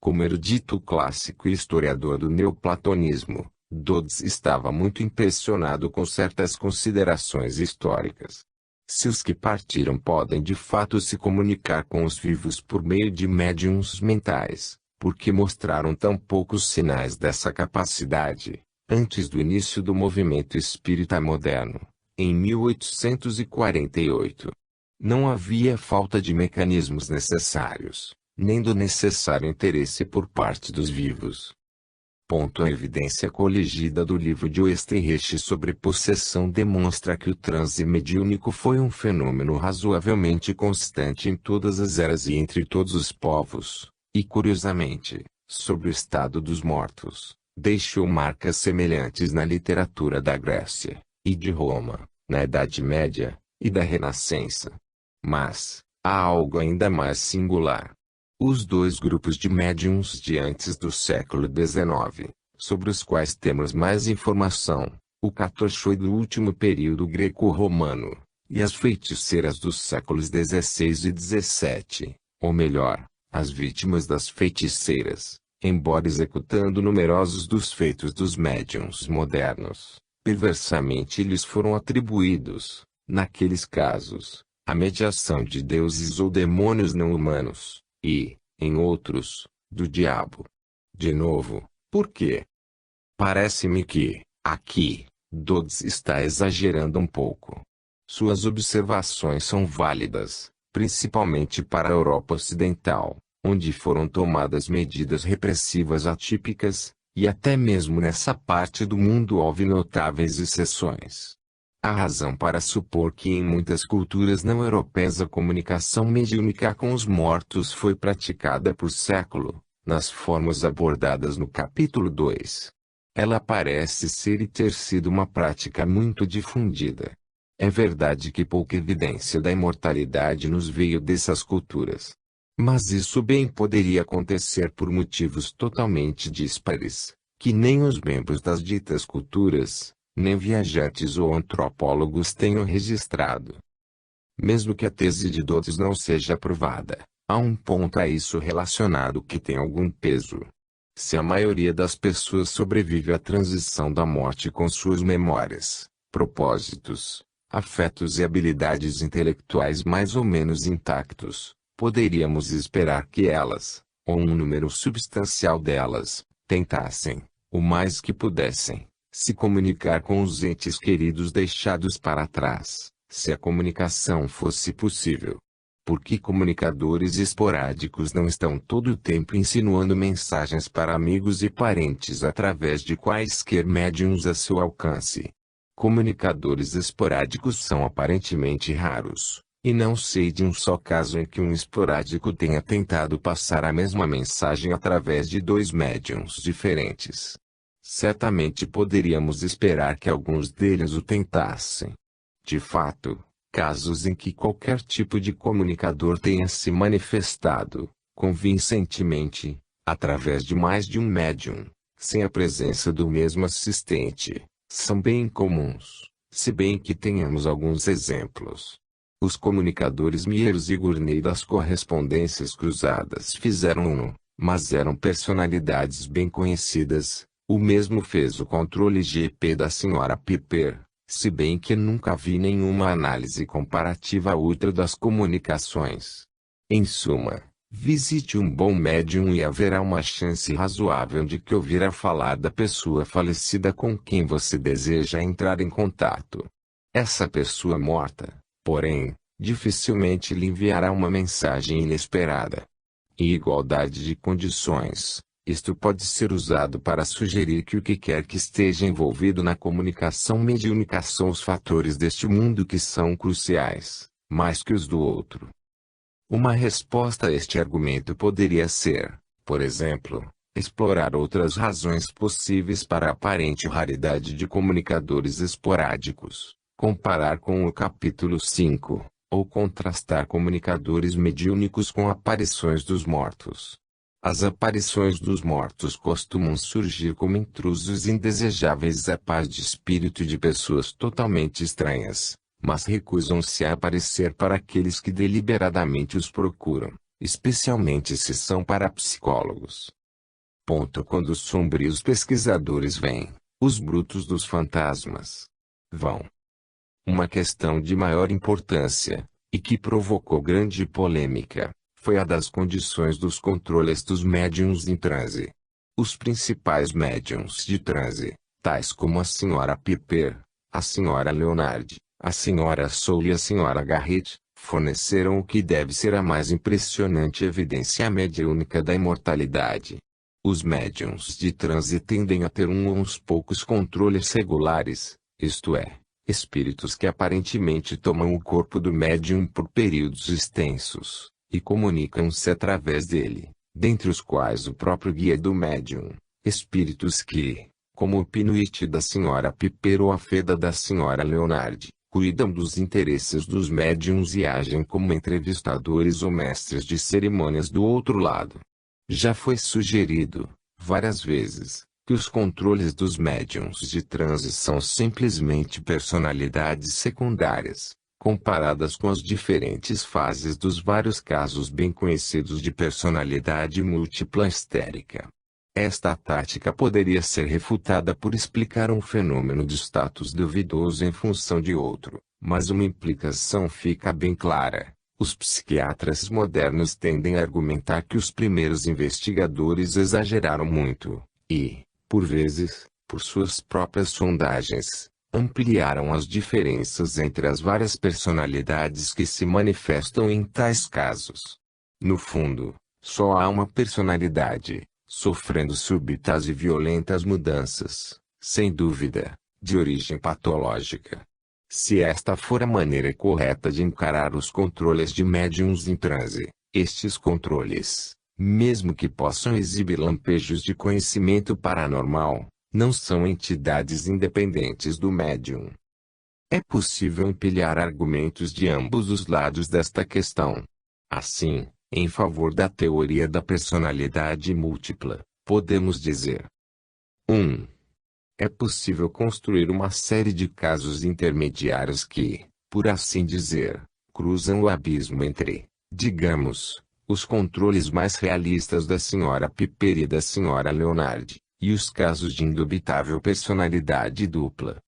Como erudito clássico e historiador do neoplatonismo, Dodds estava muito impressionado com certas considerações históricas. Se os que partiram podem de fato se comunicar com os vivos por meio de médiuns mentais, por que mostraram tão poucos sinais dessa capacidade? Antes do início do movimento espírita moderno, em 1848, não havia falta de mecanismos necessários, nem do necessário interesse por parte dos vivos. A evidência coligida do livro de Oesterreich sobre possessão demonstra que o transe mediúnico foi um fenômeno razoavelmente constante em todas as eras e entre todos os povos, e curiosamente, sobre o estado dos mortos, deixou marcas semelhantes na literatura da Grécia, e de Roma, na Idade Média, e da Renascença. Mas, há algo ainda mais singular. Os dois grupos de médiuns de antes do século XIX, sobre os quais temos mais informação, o Catochoi do último período greco-romano, e as feiticeiras dos séculos XVI e XVII, ou melhor, as vítimas das feiticeiras, embora executando numerosos dos feitos dos médiuns modernos, perversamente lhes foram atribuídos, naqueles casos, a mediação de deuses ou demônios não humanos, e, em outros, do diabo. De novo, por quê? Parece-me que, aqui, Dodds está exagerando um pouco. Suas observações são válidas, principalmente para a Europa Ocidental, onde foram tomadas medidas repressivas atípicas, e até mesmo nessa parte do mundo houve notáveis exceções. Há razão para supor que em muitas culturas não europeias a comunicação mediúnica com os mortos foi praticada por século, nas formas abordadas no capítulo 2. Ela parece ser e ter sido uma prática muito difundida. É verdade que pouca evidência da imortalidade nos veio dessas culturas. Mas isso bem poderia acontecer por motivos totalmente díspares, que nem os membros das ditas culturas, nem viajantes ou antropólogos tenham registrado. Mesmo que a tese de Dodds não seja aprovada, há um ponto a isso relacionado que tem algum peso. Se a maioria das pessoas sobrevive à transição da morte com suas memórias, propósitos, afetos e habilidades intelectuais mais ou menos intactos, poderíamos esperar que elas, ou um número substancial delas, tentassem, o mais que pudessem, se comunicar com os entes queridos deixados para trás, se a comunicação fosse possível. Por que comunicadores esporádicos não estão todo o tempo insinuando mensagens para amigos e parentes através de quaisquer médiuns a seu alcance? Comunicadores esporádicos são aparentemente raros. E não sei de um só caso em que um esporádico tenha tentado passar a mesma mensagem através de dois médiuns diferentes. certamente poderíamos esperar que alguns deles o tentassem. De fato, casos em que qualquer tipo de comunicador tenha se manifestado, convincentemente, através de mais de um médium, sem a presença do mesmo assistente, são bem comuns, se bem que tenhamos alguns exemplos. Os comunicadores Myers e Gurney das correspondências cruzadas fizeram mas eram personalidades bem conhecidas. O mesmo fez o controle GP da Sra. Piper, se bem que nunca vi nenhuma análise comparativa útil das comunicações. Em suma, visite um bom médium e haverá uma chance razoável de que ouvirá falar da pessoa falecida com quem você deseja entrar em contato. Essa pessoa morta, porém, dificilmente lhe enviará uma mensagem inesperada. Em igualdade de condições, isto pode ser usado para sugerir que o que quer que esteja envolvido na comunicação mediúnica são os fatores deste mundo que são cruciais, mais que os do outro. Uma resposta a este argumento poderia ser, por exemplo, explorar outras razões possíveis para a aparente raridade de comunicadores esporádicos, comparar com o capítulo 5. Ou contrastar comunicadores mediúnicos com aparições dos mortos. As aparições dos mortos costumam surgir como intrusos indesejáveis à paz de espírito de pessoas totalmente estranhas, mas recusam-se a aparecer para aqueles que deliberadamente os procuram, especialmente se são parapsicólogos. Quando os sombrios pesquisadores vêm, os brutos dos fantasmas vão. Uma questão de maior importância, e que provocou grande polêmica, foi a das condições dos controles dos médiuns em transe. Os principais médiuns de transe, tais como a Sra. Piper, a Sra. Leonard, a Sra. Soul e a Sra. Garrett, forneceram o que deve ser a mais impressionante evidência mediúnica da imortalidade. Os médiuns de transe tendem a ter um ou uns poucos controles regulares, isto é, espíritos que aparentemente tomam o corpo do médium por períodos extensos, e comunicam-se através dele, dentre os quais o próprio guia do médium, espíritos que, como o Pinuit da Sra. Piper ou a Feda da Sra. Leonard, cuidam dos interesses dos médiums e agem como entrevistadores ou mestres de cerimônias do outro lado. Já foi sugerido, várias vezes, que os controles dos médiuns de transe são simplesmente personalidades secundárias, comparadas com as diferentes fases dos vários casos bem conhecidos de personalidade múltipla histérica. Esta tática poderia ser refutada por explicar um fenômeno de status duvidoso em função de outro, mas uma implicação fica bem clara. Os psiquiatras modernos tendem a argumentar que os primeiros investigadores exageraram muito, e, por vezes, por suas próprias sondagens, ampliaram as diferenças entre as várias personalidades que se manifestam em tais casos. No fundo, só há uma personalidade, sofrendo súbitas e violentas mudanças, sem dúvida, de origem patológica. Se esta for a maneira correta de encarar os controles de médiuns em transe, estes controles, mesmo que possam exibir lampejos de conhecimento paranormal, não são entidades independentes do médium. É possível empilhar argumentos de ambos os lados desta questão. Assim, em favor da teoria da personalidade múltipla, podemos dizer: 1. É possível construir uma série de casos intermediários que, por assim dizer, cruzam o abismo entre, digamos, os controles mais realistas da Sra. Piper e da Sra. Leonard, e os casos de indubitável personalidade dupla.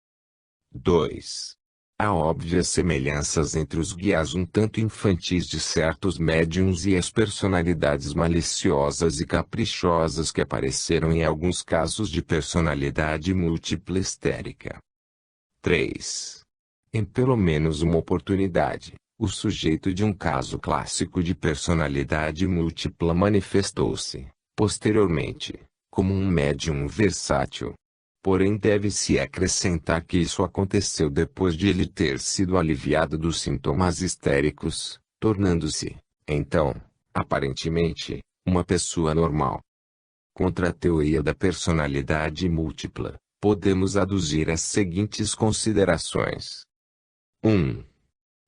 2. Há óbvias semelhanças entre os guias um tanto infantis de certos médiuns e as personalidades maliciosas e caprichosas que apareceram em alguns casos de personalidade múltipla histérica. 3. Em pelo menos uma oportunidade, o sujeito de um caso clássico de personalidade múltipla manifestou-se, posteriormente, como um médium versátil. Porém deve-se acrescentar que isso aconteceu depois de ele ter sido aliviado dos sintomas histéricos, tornando-se, então, aparentemente, uma pessoa normal. Contra a teoria da personalidade múltipla, podemos aduzir as seguintes considerações. 1.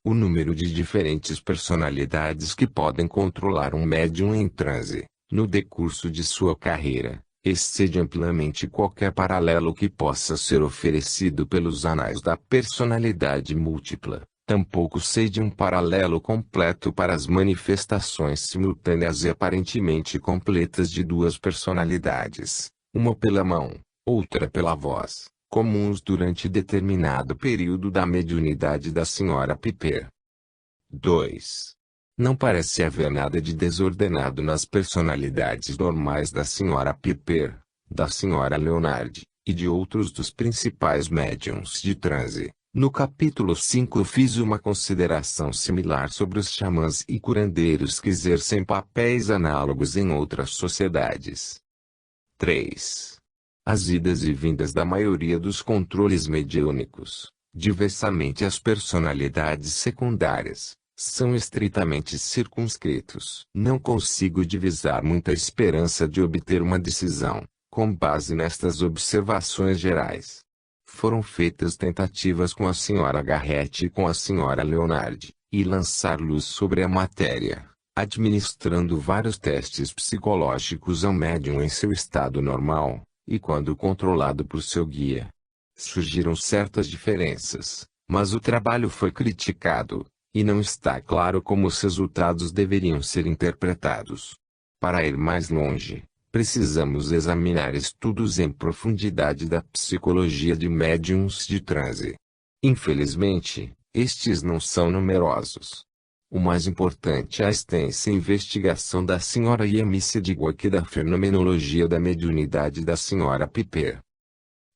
O número de diferentes personalidades que podem controlar um médium em transe, no decurso de sua carreira, excede amplamente qualquer paralelo que possa ser oferecido pelos anais da personalidade múltipla. Tampouco excede um paralelo completo para as manifestações simultâneas e aparentemente completas de duas personalidades, uma pela mão, outra pela voz, comuns durante determinado período da mediunidade da Sra. Piper. 2. Não parece haver nada de desordenado nas personalidades normais da Sra. Piper, da Sra. Leonard, e de outros dos principais médiums de transe. No capítulo 5 fiz uma consideração similar sobre os xamãs e curandeiros que exercem papéis análogos em outras sociedades. 3. As idas e vindas da maioria dos controles mediúnicos, diversamente às personalidades secundárias, são estritamente circunscritos. Não consigo divisar muita esperança de obter uma decisão, com base nestas observações gerais. Foram feitas tentativas com a Sra. Garrett e com a Sra. Leonard, e lançar luz sobre a matéria, administrando vários testes psicológicos ao médium em seu estado normal, e quando controlado por seu guia. Surgiram certas diferenças, mas o trabalho foi criticado, e não está claro como os resultados deveriam ser interpretados. Para ir mais longe, precisamos examinar estudos em profundidade da psicologia de médiums de transe. Infelizmente, estes não são numerosos. O mais importante é a extensa investigação da Sra. Yami Sedgwick e da fenomenologia da mediunidade da Sra. Piper.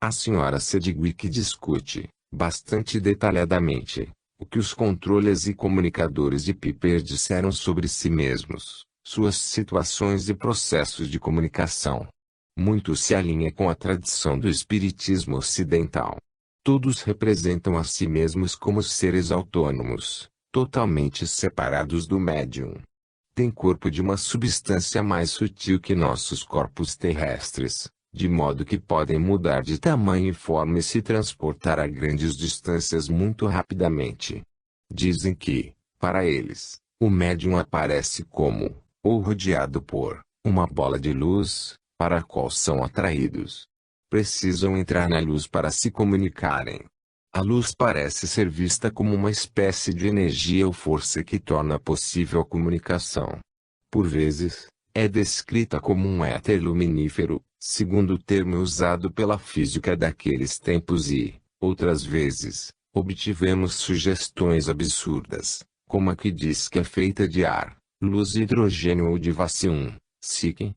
A Sra. Sedgwick discute, bastante detalhadamente, o que os controles e comunicadores de Piper disseram sobre si mesmos, suas situações e processos de comunicação. Muito se alinha com a tradição do espiritismo ocidental. Todos representam a si mesmos como seres autônomos, totalmente separados do médium. Tem corpo de uma substância mais sutil que nossos corpos terrestres, de modo que podem mudar de tamanho e forma e se transportar a grandes distâncias muito rapidamente. Dizem que, para eles, o médium aparece como, ou rodeado por, uma bola de luz, para a qual são atraídos. Precisam entrar na luz para se comunicarem. A luz parece ser vista como uma espécie de energia ou força que torna possível a comunicação. Por vezes, é descrita como um éter luminífero, segundo o termo usado pela física daqueles tempos e, outras vezes, obtivemos sugestões absurdas, como a que diz que é feita de ar, luz e hidrogênio ou de vacium, psique.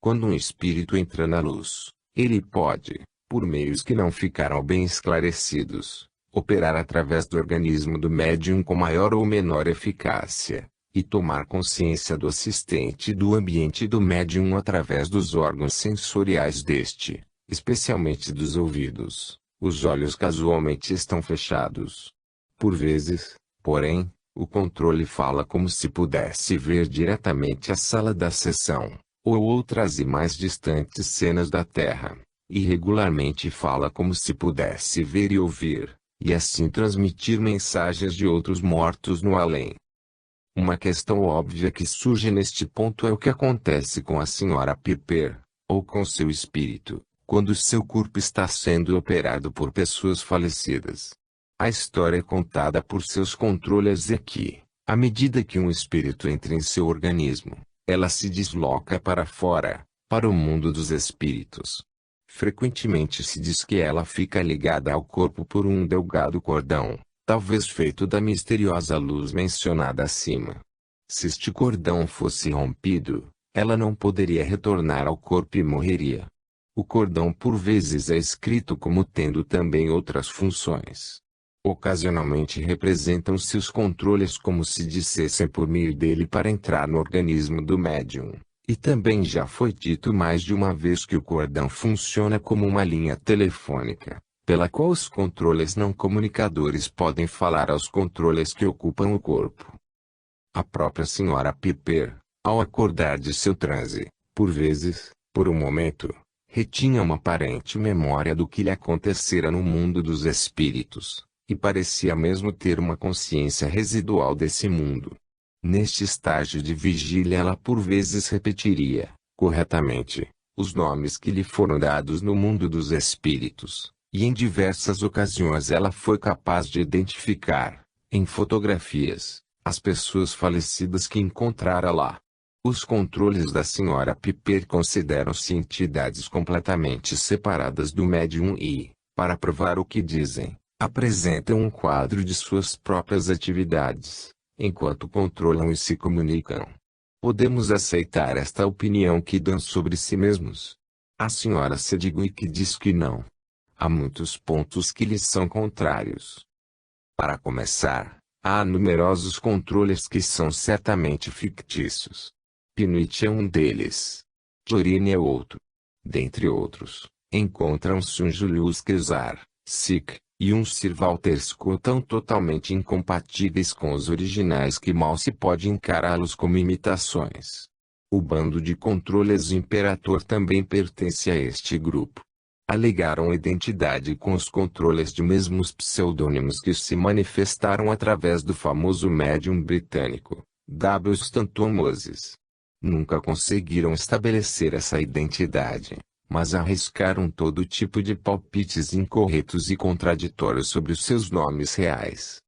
Quando um espírito entra na luz, ele pode, por meios que não ficaram bem esclarecidos, operar através do organismo do médium com maior ou menor eficácia, e tomar consciência do assistente e do ambiente do médium através dos órgãos sensoriais deste, especialmente dos ouvidos. Os olhos casualmente estão fechados. Por vezes, porém, o controle fala como se pudesse ver diretamente a sala da sessão, ou outras e mais distantes cenas da Terra. E regularmente fala como se pudesse ver e ouvir, e assim transmitir mensagens de outros mortos no além. Uma questão óbvia que surge neste ponto é o que acontece com a Sra. Piper, ou com seu espírito, quando seu corpo está sendo operado por pessoas falecidas. A história contada por seus controles é que, à medida que um espírito entra em seu organismo, ela se desloca para fora, para o mundo dos espíritos. Frequentemente se diz que ela fica ligada ao corpo por um delgado cordão, talvez feito da misteriosa luz mencionada acima. Se este cordão fosse rompido, ela não poderia retornar ao corpo e morreria. O cordão por vezes é escrito como tendo também outras funções. Ocasionalmente representam-se os controles como se dissessem por meio dele para entrar no organismo do médium. E também já foi dito mais de uma vez que o cordão funciona como uma linha telefônica, pela qual os controles não comunicadores podem falar aos controles que ocupam o corpo. A própria Sra. Piper, ao acordar de seu transe, por vezes, Por um momento, retinha uma aparente memória do que lhe acontecera no mundo dos espíritos, e parecia mesmo ter uma consciência residual desse mundo. Neste estágio de vigília ela por vezes repetiria, corretamente, os nomes que lhe foram dados no mundo dos espíritos, e em diversas ocasiões ela foi capaz de identificar, em fotografias, as pessoas falecidas que encontrara lá. Os controles da Sra. Piper consideram-se entidades completamente separadas do médium e, para provar o que dizem, apresentam um quadro de suas próprias atividades, enquanto controlam e se comunicam. Podemos aceitar esta opinião que dão sobre si mesmos? A Sra. Sedgwick diz que não. Há muitos pontos que lhes são contrários. Para começar, há numerosos controles que são certamente fictícios. Pinwich é um deles. Chlorine é outro. Dentre outros, encontram-se um Julius Caesar, Sick, e um Sir Walter Scott tão totalmente incompatíveis com os originais que mal se pode encará-los como imitações. O bando de controles Imperator também pertence a este grupo. Alegaram identidade com os controles de mesmos pseudônimos que se manifestaram através do famoso médium britânico, W. Stanton Moses. Nunca conseguiram estabelecer essa identidade, mas arriscaram todo tipo de palpites incorretos e contraditórios sobre os seus nomes reais.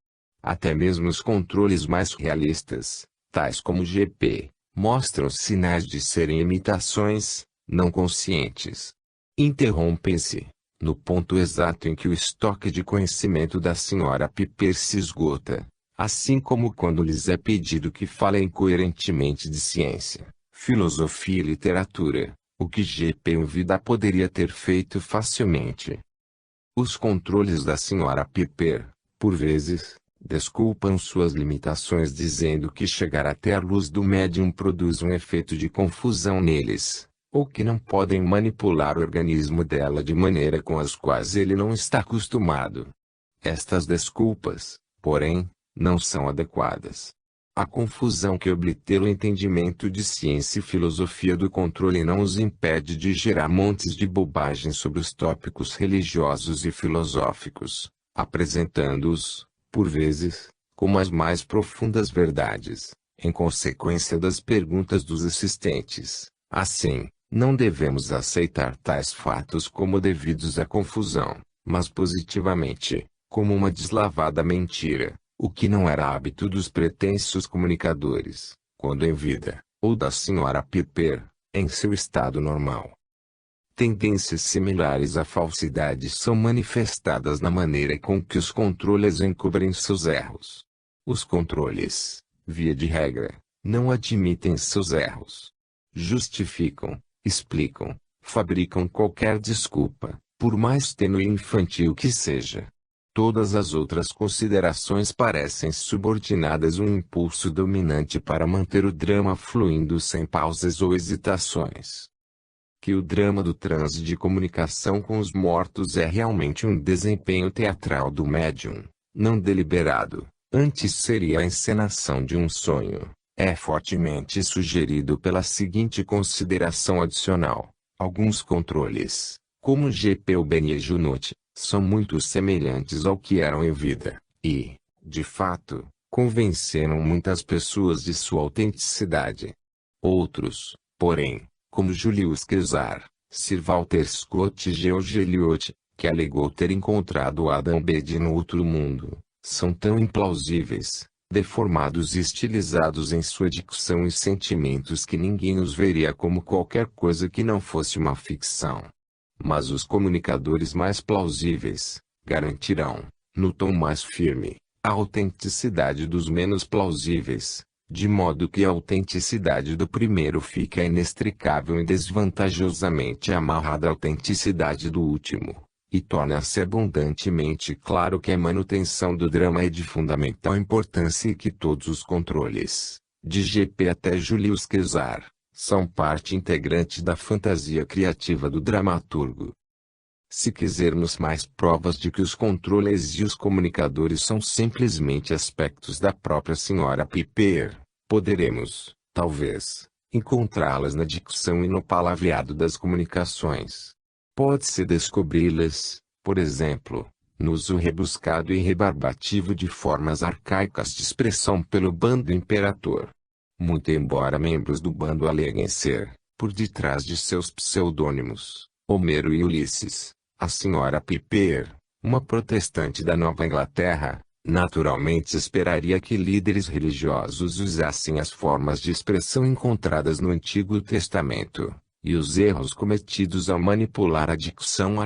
Até mesmo os controles mais realistas, tais como GP, mostram sinais de serem imitações, não conscientes. Interrompem-se, no ponto exato em que o estoque de conhecimento da Sra. Piper se esgota, assim como quando lhes é pedido que falem coerentemente de ciência, filosofia e literatura, o que GP em vida poderia ter feito facilmente. Os controles da Sra. Piper, por vezes, desculpam suas limitações dizendo que chegar até a luz do médium produz um efeito de confusão neles, ou que não podem manipular o organismo dela de maneira com as quais ele não está acostumado. Estas desculpas, porém, não são adequadas. A confusão que obter o entendimento de ciência e filosofia do controle não os impede de gerar montes de bobagem sobre os tópicos religiosos e filosóficos, apresentando-os, por vezes, como as mais profundas verdades, em consequência das perguntas dos assistentes. Assim, não devemos aceitar tais fatos como devidos à confusão, mas positivamente, como uma deslavada mentira, o que não era hábito dos pretensos comunicadores, quando em vida, ou da Sra. Piper, em seu estado normal. Tendências similares à falsidade são manifestadas na maneira com que os controles encobrem seus erros. Os controles, via de regra, não admitem seus erros. Justificam, explicam, fabricam qualquer desculpa, por mais tênue e infantil que seja. Todas as outras considerações parecem subordinadas a um impulso dominante para manter o drama fluindo sem pausas ou hesitações. Que o drama do transe de comunicação com os mortos é realmente um desempenho teatral do médium, não deliberado, antes seria a encenação de um sonho, é fortemente sugerido pela seguinte consideração adicional: alguns controles, como GP ou Benie Junot, são muito semelhantes ao que eram em vida, e, de fato, convenceram muitas pessoas de sua autenticidade. Outros, porém, como Julius Caesar, Sir Walter Scott e George Eliot, que alegou ter encontrado Adam Bede no outro mundo, são tão implausíveis, deformados e estilizados em sua dicção e sentimentos que ninguém os veria como qualquer coisa que não fosse uma ficção. Mas os comunicadores mais plausíveis garantirão, no tom mais firme, a autenticidade dos menos plausíveis, de modo que a autenticidade do primeiro fica inextricável e desvantajosamente amarrada à autenticidade do último, e torna-se abundantemente claro que a manutenção do drama é de fundamental importância e que todos os controles, de GP até Julius Caesar, são parte integrante da fantasia criativa do dramaturgo. Se quisermos mais provas de que os controles e os comunicadores são simplesmente aspectos da própria Sra. Piper, poderemos, talvez, encontrá-las na dicção e no palavreado das comunicações. Pode-se descobri-las, por exemplo, no uso rebuscado e rebarbativo de formas arcaicas de expressão pelo bando imperador. Muito embora membros do bando aleguem ser, por detrás de seus pseudônimos, Homero e Ulisses, a senhora Piper, uma protestante da Nova Inglaterra, naturalmente esperaria que líderes religiosos usassem as formas de expressão encontradas no Antigo Testamento, e os erros cometidos ao manipular a dicção